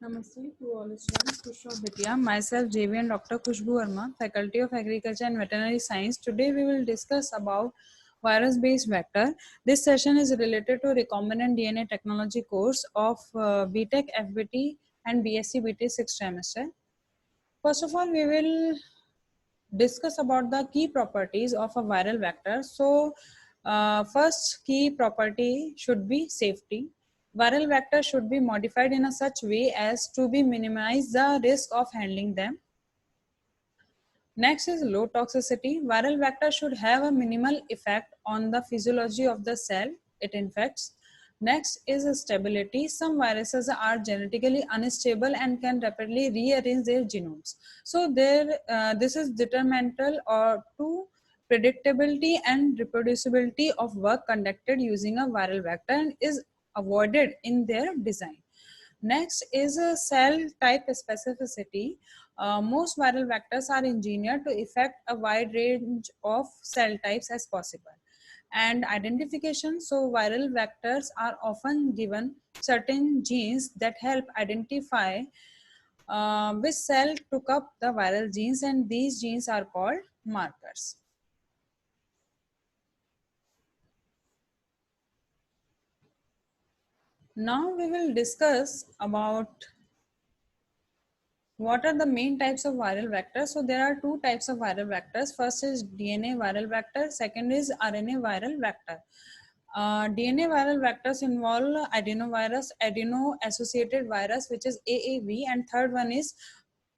Namaste to all students. Kushbu Bhatia, myself JV and Dr. Kushbu Verma, Faculty of Agriculture and Veterinary Science. Today we will discuss about virus-based vector. This session is related to recombinant DNA technology course of BTech, FBT and BSc BT 6th semester. First of all, we will discuss about the key properties of a viral vector. So, first key property should be safety. Viral vector should be modified in a such way as to be minimize the risk of handling them. Next is low toxicity. Viral vector should have a minimal effect on the physiology of the cell it infects. Next is stability. Some viruses are genetically unstable and can rapidly rearrange their genomes. So this is detrimental or to predictability and reproducibility of work conducted using a viral vector and is avoided in their design. Next is a cell type specificity. Most viral vectors are engineered to affect a wide range of cell types as possible. And identification, so viral vectors are often given certain genes that help identify which cell took up the viral genes, and these genes are called markers. Now we will discuss about what are the main types of viral vectors. So there are two types of viral vectors. First is DNA viral vector, second is RNA viral vector. DNA viral vectors involve adenovirus, adeno associated virus, which is AAV, and third one is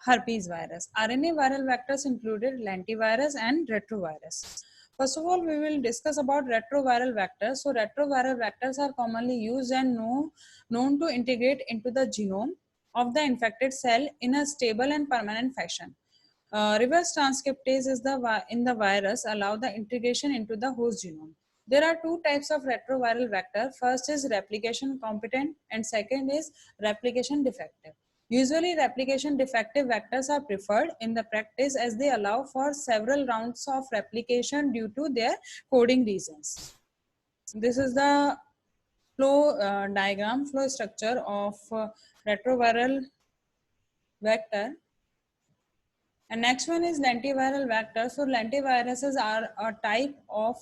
herpes virus. RNA viral vectors included lentivirus and retrovirus. First of all, we will discuss about retroviral vectors. So retroviral vectors are commonly used and known to integrate into the genome of the infected cell in a stable and permanent fashion. Reverse transcriptase is in the virus allow the integration into the host genome. There are two types of retroviral vector. First is replication competent and second is replication defective. Usually replication defective vectors are preferred in the practice as they allow for several rounds of replication due to their coding reasons. This is the flow structure of retroviral vector. And next one is lentiviral vector. So lentiviruses are a type of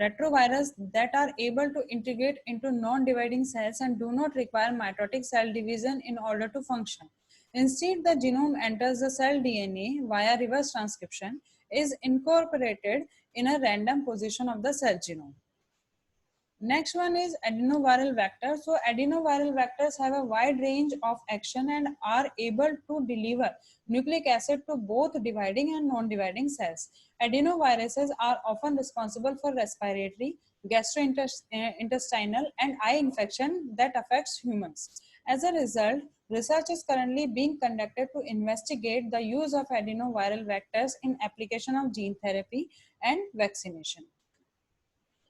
retrovirus that are able to integrate into non-dividing cells and do not require mitotic cell division in order to function. Instead, the genome enters the cell DNA via reverse transcription, is incorporated in a random position of the cell genome. Next one is adenoviral vector. So adenoviral vectors have a wide range of action and are able to deliver nucleic acid to both dividing and non-dividing cells. Adenoviruses are often responsible for respiratory, gastrointestinal, and eye infection that affects humans. As a result, research is currently being conducted to investigate the use of adenoviral vectors in application of gene therapy and vaccination.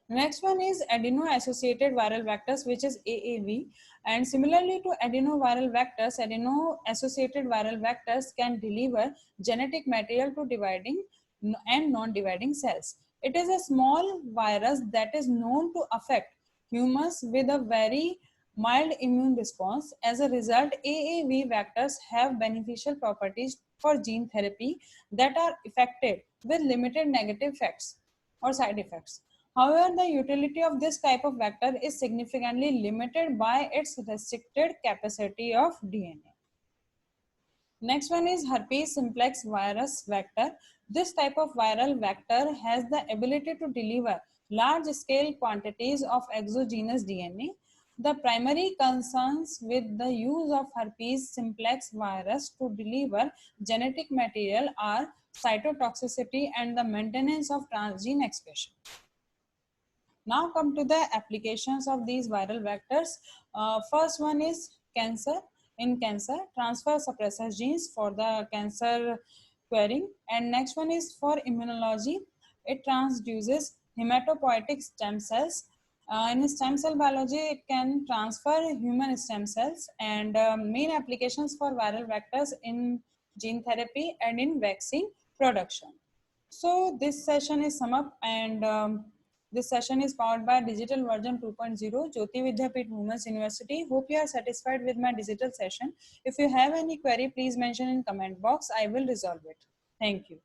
Next one is adeno-associated viral vectors, which is AAV. And similarly to adenoviral vectors, adeno-associated viral vectors can deliver genetic material to dividing and non-dividing cells. It is a small virus that is known to affect humans with a very mild immune response. As a result, AAV vectors have beneficial properties for gene therapy that are effective with limited negative effects or side effects. However, the utility of this type of vector is significantly limited by its restricted capacity of DNA. Next one is herpes simplex virus vector. This type of viral vector has the ability to deliver large scale quantities of exogenous DNA. The primary concerns with the use of herpes simplex virus to deliver genetic material are cytotoxicity and the maintenance of transgene expression. Now come to the applications of these viral vectors. First one is cancer. In cancer, transfer suppressor genes for the cancer curing. And next one is for immunology. It transduces hematopoietic stem cells. In stem cell biology, it can transfer human stem cells, and main applications for viral vectors in gene therapy and in vaccine production. So this session is sum up, and This session is powered by Digital Version 2.0, Jyoti Vidyapeeth Women's University. Hope you are satisfied with my digital session. If you have any query, please mention in comment box. I will resolve it. Thank you.